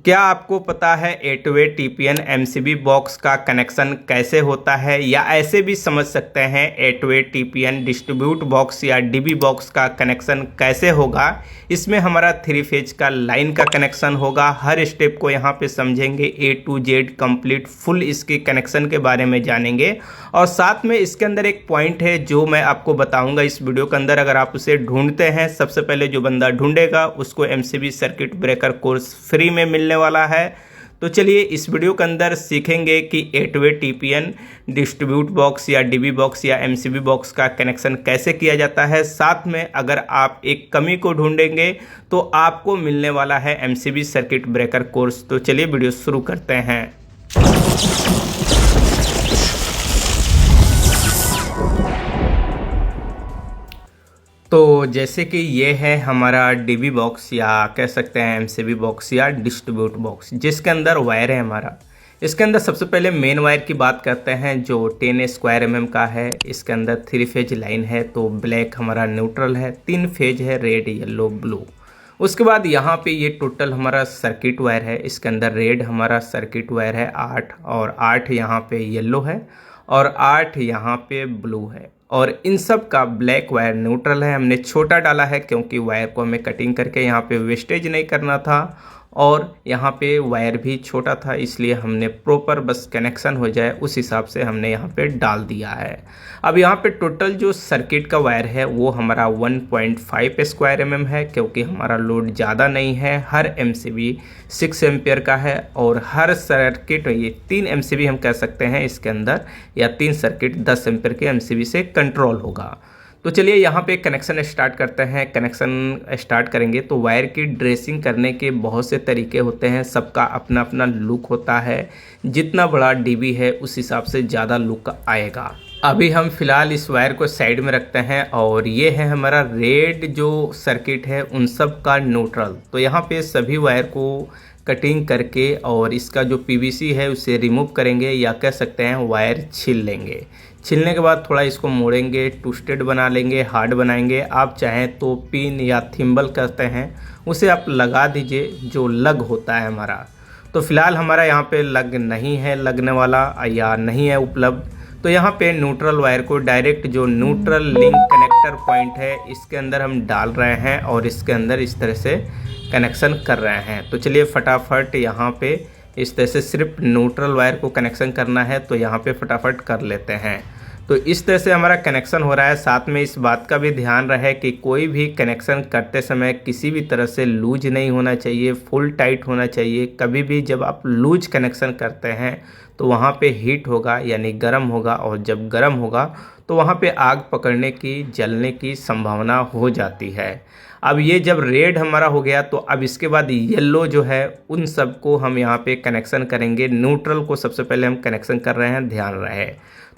क्या आपको पता है 8-वे TPN MCB बॉक्स का कनेक्शन कैसे होता है, या ऐसे भी समझ सकते हैं 8-वे TPN डिस्ट्रीब्यूट बॉक्स या DB बॉक्स का कनेक्शन कैसे होगा। इसमें हमारा 3 फेज का लाइन का कनेक्शन होगा। हर स्टेप को यहाँ पे समझेंगे, A to Z complete full इसके कनेक्शन के बारे में जानेंगे। और साथ में इसके अंदर एक पॉइंट है जो मैं आपको बताऊंगा इस वीडियो के अंदर। अगर आप उसे ढूंढते हैं, सबसे पहले जो बंदा ढूंढेगा उसको MCB circuit breaker course free में मिलने वाला है। तो चलिए इस वीडियो के अंदर सीखेंगे कि 8-वे TPN डिस्ट्रीब्यूट बॉक्स या DB बॉक्स या MCB बॉक्स का कनेक्शन कैसे किया जाता है। साथ में अगर आप एक कमी को ढूंढेंगे तो आपको मिलने वाला है MCB सर्किट ब्रेकर कोर्स। तो चलिए वीडियो शुरू करते हैं। तो जैसे कि ये है हमारा DB बॉक्स या कह सकते हैं MCB बॉक्स या डिस्ट्रीब्यूट बॉक्स, जिसके अंदर वायर है हमारा। इसके अंदर सबसे पहले मेन वायर की बात करते हैं जो 10 स्क्वायर mm का है। इसके अंदर 3 फेज लाइन है, तो ब्लैक हमारा न्यूट्रल है, 3 फेज है, रेड येलो ब्लू। उसके बाद यहाँ पे ये टोटल हमारा सर्किट वायर है। इसके अंदर रेड हमारा सर्किट वायर है 8, और 8 यहाँ पे येलो है, और 8 यहाँ पे ब्लू है। और इन सब का ब्लैक वायर न्यूट्रल है। हमने छोटा डाला है क्योंकि वायर को हमें कटिंग करके यहाँ पे वेस्टेज नहीं करना था, और यहाँ पे वायर भी छोटा था, इसलिए हमने प्रॉपर बस कनेक्शन हो जाए उस हिसाब से हमने यहाँ पे डाल दिया है। अब यहाँ पे टोटल जो सर्किट का वायर है वो हमारा 1.5 स्क्वायर mm है, क्योंकि हमारा लोड ज़्यादा नहीं है। हर MCB 6 एम्पियर का है, और हर सर्किट ये 3 MCB हम कह सकते हैं इसके अंदर, या 3 सर्किट 10 एम्पियर के MCB से कंट्रोल होगा। तो चलिए यहाँ पे कनेक्शन स्टार्ट करते हैं। कनेक्शन स्टार्ट करेंगे तो वायर की ड्रेसिंग करने के बहुत से तरीके होते हैं, सबका अपना अपना लुक होता है। जितना बड़ा DB है उस हिसाब से ज़्यादा लुक आएगा। अभी हम फिलहाल इस वायर को साइड में रखते हैं, और ये है हमारा रेड जो सर्किट है उन सब का न्यूट्रल। तो यहाँ पे सभी वायर को कटिंग करके और इसका जो PVC है उसे रिमूव करेंगे, या कह सकते हैं वायर छील लेंगे। छीलने के बाद थोड़ा इसको मोड़ेंगे, ट्विस्टेड बना लेंगे, हार्ड बनाएंगे। आप चाहें तो पिन या थिम्बल कहते हैं उसे आप लगा दीजिए, जो लग होता है हमारा। तो फिलहाल हमारा यहाँ पे लग नहीं है, लगने वाला या नहीं है उपलब्ध। तो यहाँ पे न्यूट्रल वायर को डायरेक्ट जो न्यूट्रल लिंक कनेक्टर पॉइंट है इसके अंदर हम डाल रहे हैं, और इसके अंदर इस तरह से कनेक्शन कर रहे हैं। तो चलिए फटाफट यहाँ पे इस तरह से सिर्फ न्यूट्रल वायर को कनेक्शन करना है, तो यहाँ पे फटाफट कर लेते हैं। तो इस तरह से हमारा कनेक्शन हो रहा है। साथ में इस बात का भी ध्यान रहे कि कोई भी कनेक्शन करते समय किसी भी तरह से लूज नहीं होना चाहिए, फुल टाइट होना चाहिए। कभी भी जब आप लूज कनेक्शन करते हैं तो वहाँ पे हीट होगा, यानी गर्म होगा, और जब गर्म होगा तो वहाँ पे आग पकड़ने की, जलने की संभावना हो जाती है। अब ये जब रेड हमारा हो गया तो अब इसके बाद येलो जो है उन सब को हम यहाँ पे कनेक्शन करेंगे। न्यूट्रल को सबसे पहले हम कनेक्शन कर रहे हैं, ध्यान रहे।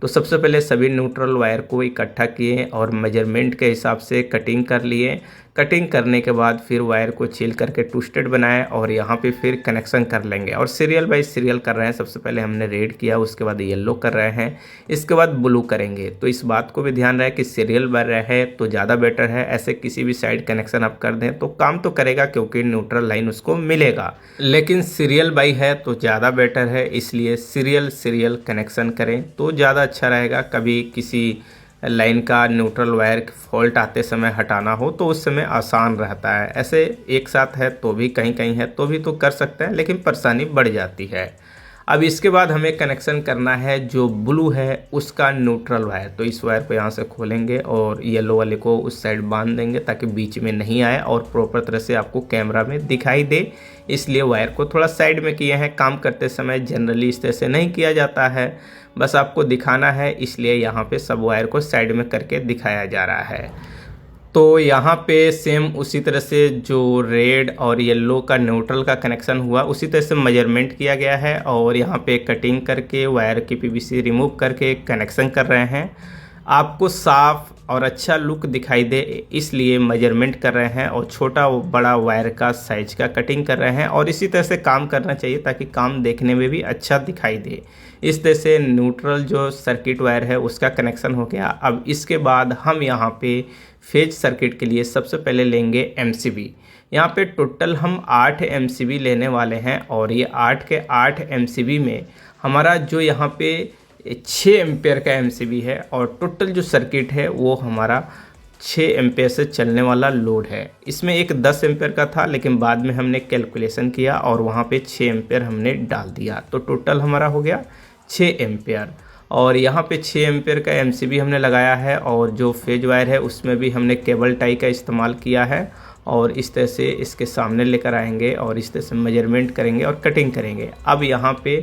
तो सबसे पहले सभी न्यूट्रल वायर को इकट्ठा किए और मेजरमेंट के हिसाब से कटिंग कर लिए। कटिंग करने के बाद फिर वायर को छील करके ट्विस्टेड बनाए, और यहाँ पे फिर कनेक्शन कर लेंगे। और सीरियल बाय सीरियल कर रहे हैं। सबसे पहले हमने रेड किया, उसके बाद येलो कर रहे हैं, इसके बाद ब्लू करेंगे। तो इस बात को भी ध्यान रहे कि सीरियल बाय रहे तो ज़्यादा बेटर है। ऐसे किसी भी साइड कनेक्शन आप कर दें तो काम तो करेगा, क्योंकि न्यूट्रल लाइन उसको मिलेगा, लेकिन सीरियल बाय है तो ज़्यादा बेटर है। इसलिए सीरियल कनेक्शन करें तो ज़्यादा अच्छा रहेगा। कभी किसी लाइन का न्यूट्रल वायर फॉल्ट आते समय हटाना हो तो उस समय आसान रहता है। ऐसे एक साथ है तो भी, कहीं कहीं है तो भी तो कर सकते हैं, लेकिन परेशानी बढ़ जाती है। अब इसके बाद हमें कनेक्शन करना है जो ब्लू है उसका न्यूट्रल वायर। तो इस वायर को यहाँ से खोलेंगे और येलो वाले को उस साइड बांध देंगे ताकि बीच में नहीं आए और प्रॉपर तरह से आपको कैमरा में दिखाई दे। इसलिए वायर को थोड़ा साइड में किए हैं। काम करते समय जनरली इस तरह से नहीं किया जाता है, बस आपको दिखाना है, इसलिए यहाँ पे सब वायर को साइड में करके दिखाया जा रहा है। तो यहाँ पे सेम उसी तरह से जो रेड और येलो का न्यूट्रल का कनेक्शन हुआ उसी तरह से मेजरमेंट किया गया है, और यहाँ पे कटिंग करके वायर की PVC रिमूव करके कनेक्शन कर रहे हैं। आपको साफ और अच्छा लुक दिखाई दे इसलिए मेजरमेंट कर रहे हैं, और छोटा बड़ा वायर का साइज का कटिंग कर रहे हैं। और इसी तरह से काम करना चाहिए ताकि काम देखने में भी अच्छा दिखाई दे। इस तरह से न्यूट्रल जो सर्किट वायर है उसका कनेक्शन हो गया। अब इसके बाद हम यहाँ पे फेज सर्किट के लिए सबसे पहले लेंगे MCB। यहाँ पे टोटल हम 8 MCB लेने वाले हैं और ये 8 के 8 MCB में हमारा जो यहाँ पे 6 एम्पेयर का MCB है और टोटल जो सर्किट है वो हमारा 6 एम्पेयर से चलने वाला लोड है। इसमें एक 10 एम्पेयर का था लेकिन बाद में हमने कैलकुलेशन किया और वहाँ पे 6 एम्पेयर हमने डाल दिया, तो टोटल हमारा हो गया 6 एम्पेयर। और यहाँ पे 6 एम्पेयर का MCB हमने लगाया है और जो फेज वायर है उसमें भी हमने केबल टाई का इस्तेमाल किया है और इस तरह से इसके सामने लेकर आएंगे और इस तरह से मेजरमेंट करेंगे और कटिंग करेंगे। अब यहाँ पे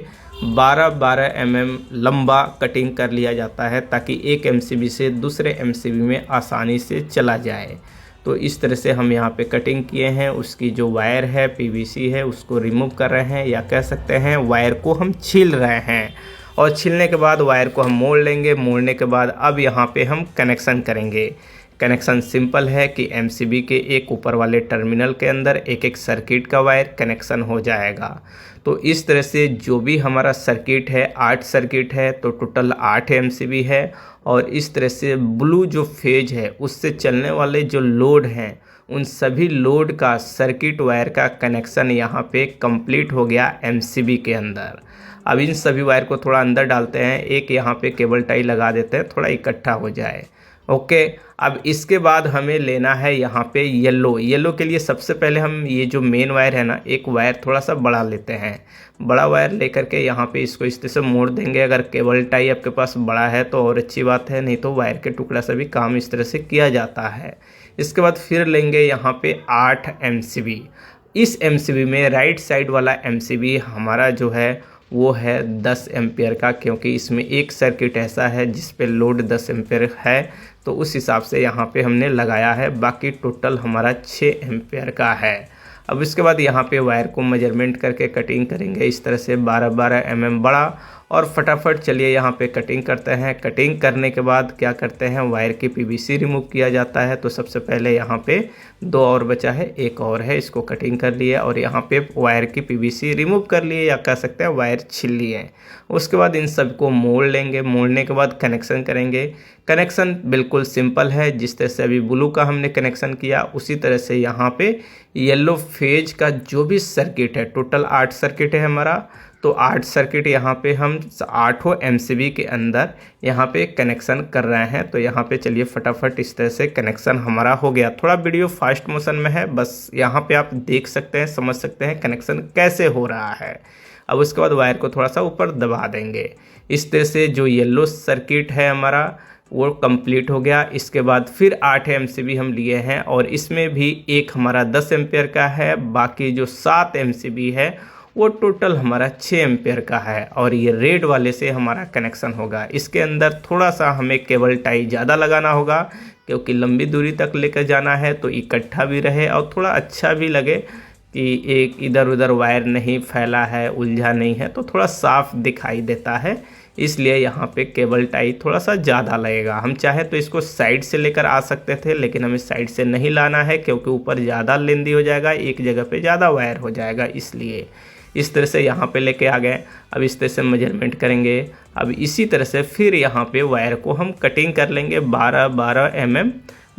12-12 mm लंबा कटिंग कर लिया जाता है ताकि एक MCB से दूसरे MCB में आसानी से चला जाए। तो इस तरह से हम यहाँ पे कटिंग किए हैं। उसकी जो वायर है PVC है उसको रिमूव कर रहे हैं, या कह सकते हैं वायर को हम छील रहे हैं और छीलने के बाद वायर को हम मोड़ लेंगे। मोड़ने के बाद अब यहाँ पे हम कनेक्शन करेंगे। कनेक्शन सिंपल है कि MCB के एक ऊपर वाले टर्मिनल के अंदर एक एक सर्किट का वायर कनेक्शन हो जाएगा। तो इस तरह से जो भी हमारा सर्किट है 8 सर्किट है, तो टोटल 8 MCB है। और इस तरह से ब्लू जो फेज है उससे चलने वाले जो लोड हैं उन सभी लोड का सर्किट वायर का कनेक्शन यहाँ पे कंप्लीट हो गया MCB के अंदर। अब इन सभी वायर को थोड़ा अंदर डालते हैं, एक यहाँ पे केबल टाई लगा देते हैं थोड़ा इकट्ठा हो जाए। ओके, अब इसके बाद हमें लेना है यहाँ पे येलो के लिए सबसे पहले हम ये जो मेन वायर है ना, एक वायर थोड़ा सा बड़ा लेते हैं। बड़ा वायर लेकर के यहाँ पे इसको इस तरह से मोड़ देंगे। अगर केबल टाई आपके पास बड़ा है तो और अच्छी बात है, नहीं तो वायर के टुकड़ा से भी काम इस तरह से किया जाता है। इसके बाद फिर लेंगे यहाँ पे 8 MCB। इस MCB में राइट साइड वाला MCB हमारा जो है वो है 10 एम्पेयर का, क्योंकि इसमें एक सर्किट ऐसा है जिस पे लोड 10 एम्पेयर है, तो उस हिसाब से यहाँ पे हमने लगाया है। बाकी टोटल हमारा 6 एम्पेयर का है। अब इसके बाद यहाँ पे वायर को मेजरमेंट करके कटिंग करेंगे इस तरह से 12-12 mm बड़ा, और फटाफट चलिए यहाँ पे कटिंग करते हैं। कटिंग करने के बाद क्या करते हैं, वायर की PVC रिमूव किया जाता है। तो सबसे पहले यहाँ पे 2 और बचा है, एक और है, इसको कटिंग कर लिए और यहाँ पे वायर की PVC रिमूव कर लिए, या कह सकते हैं वायर छील लिए। उसके बाद इन सबको मोड़ लेंगे। मोड़ने के बाद कनेक्शन करेंगे। कनेक्शन बिल्कुल सिंपल है, जिस तरह से अभी ब्लू का हमने कनेक्शन किया उसी तरह से यहाँ पे येलो फेज का जो भी सर्किट है, टोटल 8 सर्किट है हमारा, तो 8 सर्किट यहाँ पे हम 8 MCB के अंदर यहाँ पे कनेक्शन कर रहे हैं। तो यहाँ पे चलिए फटाफट इस तरह से कनेक्शन हमारा हो गया। थोड़ा वीडियो फास्ट मोशन में है, बस यहाँ पे आप देख सकते हैं, समझ सकते हैं कनेक्शन कैसे हो रहा है। अब उसके बाद वायर को थोड़ा सा ऊपर दबा देंगे। इस तरह से जो येलो सर्किट है हमारा वो कंप्लीट हो गया। इसके बाद फिर 8 MCB हम लिए हैं और इसमें भी एक हमारा 10 एम्पेयर का है, बाकी जो 7 MCB है वो टोटल हमारा 6 एम्पेयर का है। और ये रेड वाले से हमारा कनेक्शन होगा। इसके अंदर थोड़ा सा हमें केबल टाई ज़्यादा लगाना होगा, क्योंकि लंबी दूरी तक लेकर जाना है, तो इकट्ठा भी रहे और थोड़ा अच्छा भी लगे कि एक इधर उधर वायर नहीं फैला है, उलझा नहीं है, तो थोड़ा साफ दिखाई देता है। इसलिए यहाँ पे केबल टाई थोड़ा सा ज़्यादा लगेगा। हम चाहे तो इसको साइड से लेकर आ सकते थे, लेकिन हमें साइड से नहीं लाना है, क्योंकि ऊपर ज़्यादा लेंदी हो जाएगा, एक जगह पे ज़्यादा वायर हो जाएगा। इसलिए इस तरह से यहाँ पे लेके आ गए। अब इस तरह से मेजरमेंट करेंगे। अब इसी तरह से फिर यहाँ पे वायर को हम कटिंग कर लेंगे 12-12 mm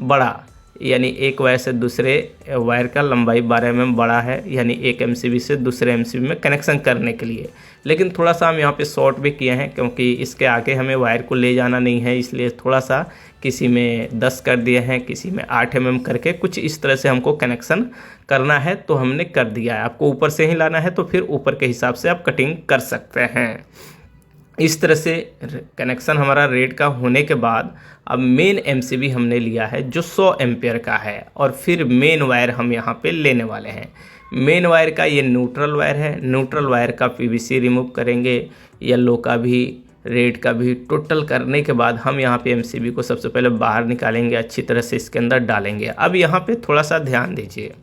बड़ा, यानी एक वायर से दूसरे वायर का लंबाई 12 mm बड़ा है, यानी एक MCB से दूसरे MCB में कनेक्शन करने के लिए। लेकिन थोड़ा सा हम यहाँ पे शॉर्ट भी किए हैं, क्योंकि इसके आगे हमें वायर को ले जाना नहीं है, इसलिए थोड़ा सा किसी में 10 कर दिए हैं, किसी में 8 mm करके कुछ इस तरह से हमको कनेक्शन करना है, तो हमने कर दिया है। आपको ऊपर से ही लाना है तो फिर ऊपर के हिसाब से आप कटिंग कर सकते हैं। इस तरह से कनेक्शन हमारा रेड का होने के बाद अब मेन MCB हमने लिया है जो 100 एम्पेयर का है, और फिर मेन वायर हम यहाँ पे लेने वाले हैं। मेन वायर का ये न्यूट्रल वायर है। न्यूट्रल वायर का PVC रिमूव करेंगे, येलो का भी, रेड का भी। टोटल करने के बाद हम यहाँ पे MCB को सबसे पहले बाहर निकालेंगे, अच्छी तरह से इसके अंदर डालेंगे। अब यहाँ पे थोड़ा सा ध्यान दीजिए,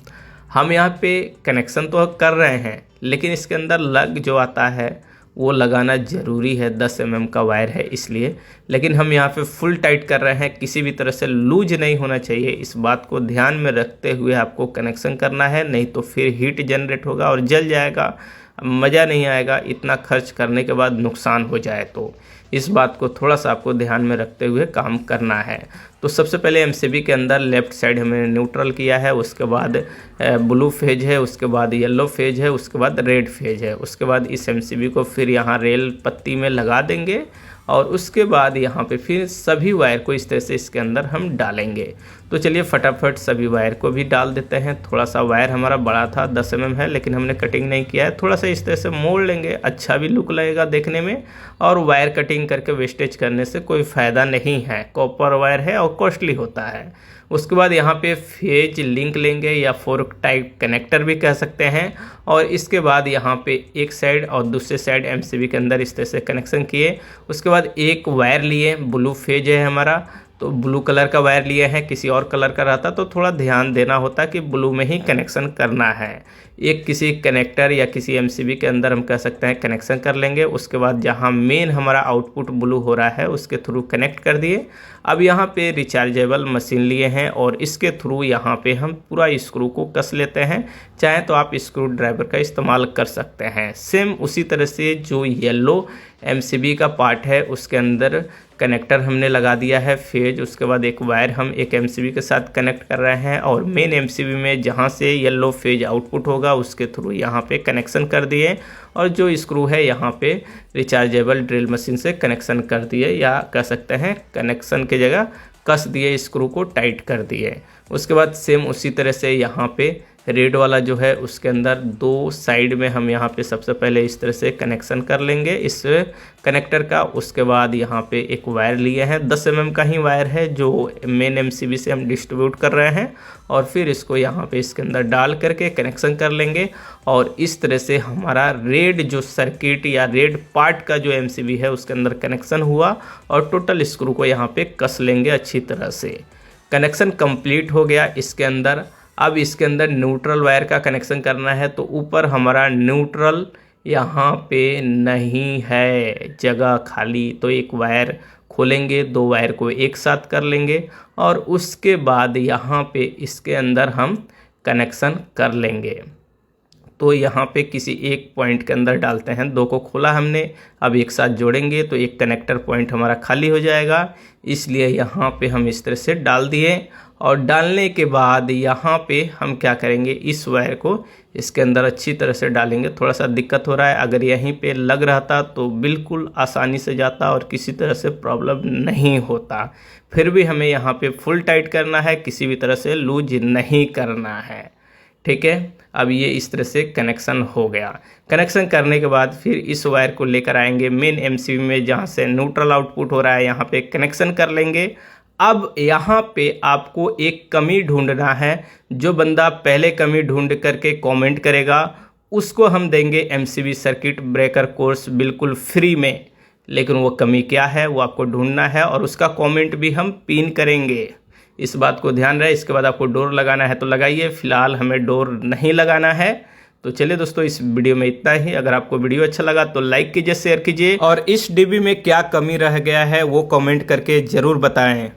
हम यहाँ पे कनेक्शन तो कर रहे हैं, लेकिन इसके अंदर लग जो आता है वो लगाना ज़रूरी है। 10 mm का वायर है इसलिए, लेकिन हम यहाँ पे फुल टाइट कर रहे हैं, किसी भी तरह से लूज नहीं होना चाहिए। इस बात को ध्यान में रखते हुए आपको कनेक्शन करना है, नहीं तो फिर हीट जनरेट होगा और जल जाएगा, मज़ा नहीं आएगा। इतना खर्च करने के बाद नुकसान हो जाए तो इस बात को थोड़ा सा आपको ध्यान में रखते हुए काम करना है। तो सबसे पहले एमसीबी के अंदर लेफ़्ट साइड हमने न्यूट्रल किया है, उसके बाद ब्लू फेज है, उसके बाद येलो फेज है, उसके बाद रेड फेज है। उसके बाद इस एमसीबी को फिर यहाँ रेल पत्ती में लगा देंगे और उसके बाद यहाँ पे फिर सभी वायर को इस तरह से इसके अंदर हम डालेंगे। तो चलिए फटाफट सभी वायर को भी डाल देते हैं। थोड़ा सा वायर हमारा बड़ा था, 10 mm है, लेकिन हमने कटिंग नहीं किया है। थोड़ा सा इस तरह से मोड़ लेंगे, अच्छा भी लुक लगेगा देखने में, और वायर कटिंग करके वेस्टेज करने से कोई फ़ायदा नहीं है। कॉपर वायर है और कॉस्टली होता है। उसके बाद यहाँ पे फेज लिंक लेंगे या फोर्क टाइप कनेक्टर भी कह सकते हैं, और इसके बाद यहाँ पे एक साइड और दूसरे साइड एमसीबी के अंदर इस तरह से कनेक्शन किए। उसके बाद एक वायर लिए, ब्लू फेज है हमारा, तो ब्लू कलर का वायर लिए हैं। किसी और कलर का रहता तो थोड़ा ध्यान देना होता कि ब्लू में ही कनेक्शन करना है। एक किसी कनेक्टर या किसी एमसीबी के अंदर हम कह सकते हैं कनेक्शन कर लेंगे। उसके बाद जहां मेन हमारा आउटपुट ब्लू हो रहा है उसके थ्रू कनेक्ट कर दिए। अब यहां पे रिचार्जेबल मशीन लिए हैं और इसके थ्रू यहां पे हम पूरा स्क्रू को कस लेते हैं। चाहे तो आप स्क्रू ड्राइवर का इस्तेमाल कर सकते हैं। सेम उसी तरह से जो येलो एमसीबी का पार्ट है उसके अंदर कनेक्टर हमने लगा दिया है फेज। उसके बाद एक वायर हम एक एमसीबी के साथ कनेक्ट कर रहे हैं और मेन एमसीबी में जहां से येलो फेज आउटपुट होगा उसके थ्रू यहां पे कनेक्शन कर दिए, और जो स्क्रू है यहां पे रिचार्जेबल ड्रिल मशीन से कनेक्शन कर दिए, या कह सकते हैं कनेक्शन की जगह कस दिए, स्क्रू को टाइट कर दिए। उसके बाद सेम उसी तरह से यहाँ पे रेड वाला जो है उसके अंदर दो साइड में हम यहाँ पे सबसे पहले इस तरह से कनेक्शन कर लेंगे इस कनेक्टर का। उसके बाद यहाँ पे एक वायर लिए हैं, 10 mm का ही वायर है जो मेन एमसीबी से हम डिस्ट्रीब्यूट कर रहे हैं, और फिर इसको यहाँ पे इसके अंदर डाल करके कनेक्शन कर लेंगे। और इस तरह से हमारा रेड जो सर्किट या रेड पार्ट का जो एमसीबी है उसके अंदर कनेक्शन हुआ, और टोटल स्क्रू को यहाँ पे कस लेंगे अच्छी तरह से। कनेक्शन कंप्लीट हो गया इसके अंदर। अब इसके अंदर न्यूट्रल वायर का कनेक्शन करना है, तो ऊपर हमारा न्यूट्रल यहाँ पे नहीं है, जगह खाली, तो एक वायर खोलेंगे, दो वायर को एक साथ कर लेंगे और उसके बाद यहाँ पे इसके अंदर हम कनेक्शन कर लेंगे। तो यहाँ पे किसी एक पॉइंट के अंदर डालते हैं, दो को खोला हमने, अब एक साथ जोड़ेंगे तो एक कनेक्टर पॉइंट हमारा खाली हो जाएगा, इसलिए यहाँ पे हम इस तरह से डाल दिए। और डालने के बाद यहाँ पे हम क्या करेंगे, इस वायर को इसके अंदर अच्छी तरह से डालेंगे। थोड़ा सा दिक्कत हो रहा है, अगर यहीं पे लग रहता तो बिल्कुल आसानी से जाता और किसी तरह से प्रॉब्लम नहीं होता। फिर भी हमें यहाँ पे फुल टाइट करना है, किसी भी तरह से लूज नहीं करना है, ठीक है। अब ये इस तरह से कनेक्शन हो गया। कनेक्शन करने के बाद फिर इस वायर को लेकर आएंगे मेन एमसीबी में जहाँ से न्यूट्रल आउटपुट हो रहा है, यहाँ पे कनेक्शन कर लेंगे। अब यहाँ पे आपको एक कमी ढूंढना है, जो बंदा पहले कमी ढूंढ करके कमेंट करेगा उसको हम देंगे एमसीबी सर्किट ब्रेकर कोर्स बिल्कुल फ्री में। लेकिन वो कमी क्या है वो आपको ढूंढना है और उसका कमेंट भी हम पिन करेंगे, इस बात को ध्यान रहे। इसके बाद आपको डोर लगाना है तो लगाइए, फिलहाल हमें डोर नहीं लगाना है। तो चलिए दोस्तों, इस वीडियो में इतना ही। अगर आपको वीडियो अच्छा लगा तो लाइक कीजिए, शेयर कीजिए, और इस डीबी में क्या कमी रह गया है वो कमेंट करके ज़रूर बताएं।